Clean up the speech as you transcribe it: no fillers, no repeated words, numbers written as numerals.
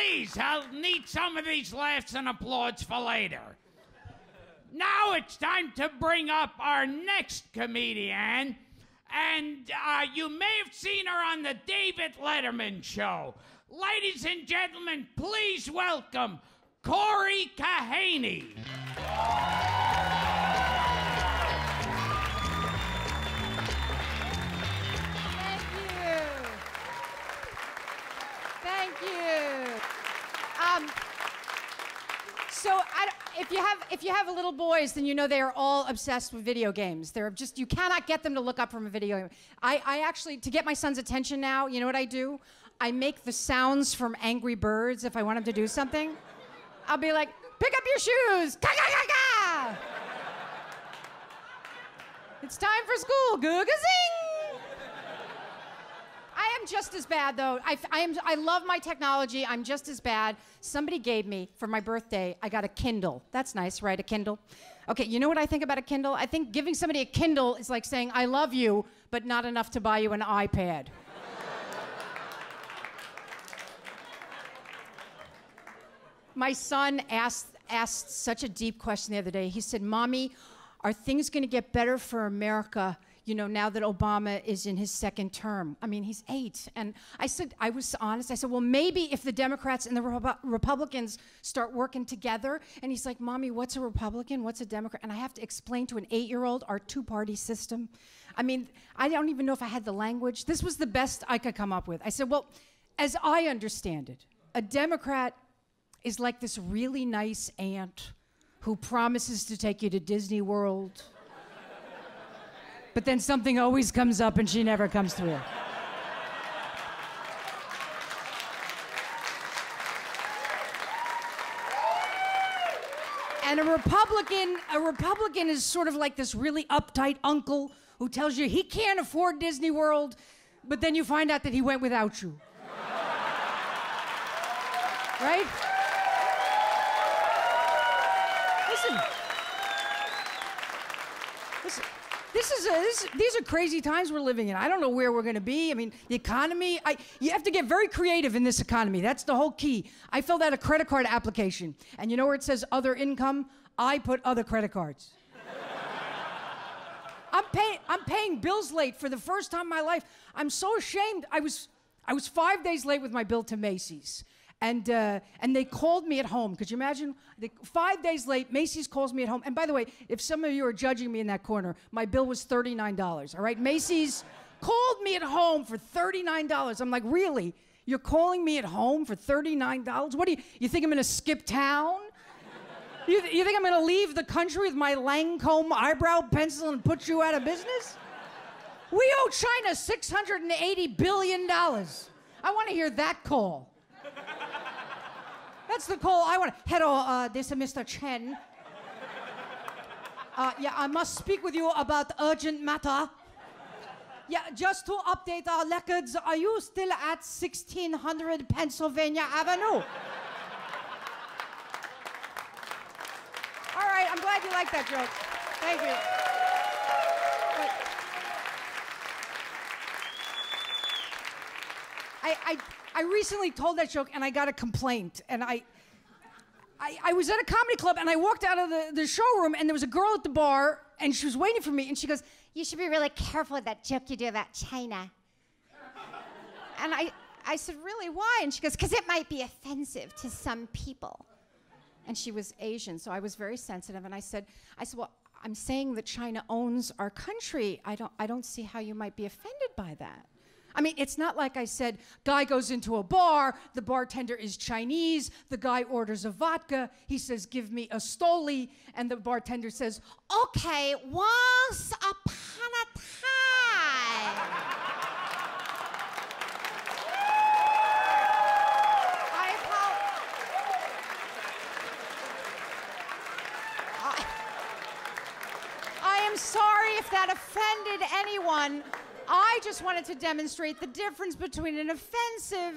please, I'll need some of these laughs and applause for later. Now it's time to bring up our next comedian. And you may have seen her on the David Letterman show. Ladies and gentlemen, please welcome Corey Kahaney. Thank you. So if you have little boys, then you know they are all obsessed with video games. They're just, you cannot get them to look up from a video game. I actually, to get my son's attention now, you know what I do? I make the sounds from Angry Birds if I want him to do something. I'll be like, pick up your shoes. Ka ka ka ka. It's time for school. Goo-ga-zing. I am just as bad, though. I love my technology. I'm just as bad. Somebody gave me, for my birthday, I got a Kindle. That's nice, right? A Kindle. Okay, you know what I think about a Kindle? I think giving somebody a Kindle is like saying, I love you, but not enough to buy you an iPad. My son asked such a deep question the other day. He said, Mommy, are things going to get better for America, you know, now that Obama is in his second term? I mean, he's 8. And I was honest. I said, well, maybe if the Democrats and the Republicans start working together. And he's like, Mommy, what's a Republican? What's a Democrat? And I have to explain to an 8-year-old our two-party system. I mean, I don't even know if I had the language. This was the best I could come up with. I said, well, as I understand it, a Democrat is like this really nice aunt who promises to take you to Disney World, but then something always comes up and she never comes through. And a Republican is sort of like this really uptight uncle who tells you he can't afford Disney World, but then you find out that he went without you. Right? Listen, these are crazy times we're living in. I don't know where we're going to be. I mean, the economy, you have to get very creative in this economy. That's the whole key. I filled out a credit card application, and you know where it says other income? I put other credit cards. I'm paying bills late for the first time in my life. I'm so ashamed. I was 5 days late with my bill to Macy's. And they called me at home. Could you imagine? 5 days late, Macy's calls me at home. And by the way, if some of you are judging me in that corner, my bill was $39, all right? Macy's called me at home for $39. I'm like, really? You're calling me at home for $39? What do you think I'm gonna skip town? You think I'm gonna leave the country with my Lancome eyebrow pencil and put you out of business? We owe China $680 billion. I wanna hear that call. That's the call I want. Hello, this is Mr. Chen. Yeah, I must speak with you about urgent matter. Yeah, just to update our records, are you still at 1600 Pennsylvania Avenue? All right, I'm glad you like that joke. Thank you. I recently told that joke and I got a complaint. And I was at a comedy club and I walked out of the showroom and there was a girl at the bar and she was waiting for me and she goes, you should be really careful with that joke you do about China. And I said, really, why? And she goes, because it might be offensive to some people. And she was Asian, so I was very sensitive. And I said, well, I'm saying that China owns our country. I don't see how you might be offended by that. I mean, it's not like I said, guy goes into a bar, the bartender is Chinese, the guy orders a vodka, he says, give me a Stoli, and the bartender says, okay, once upon a time. I am sorry if that offended anyone. I just wanted to demonstrate the difference between an offensive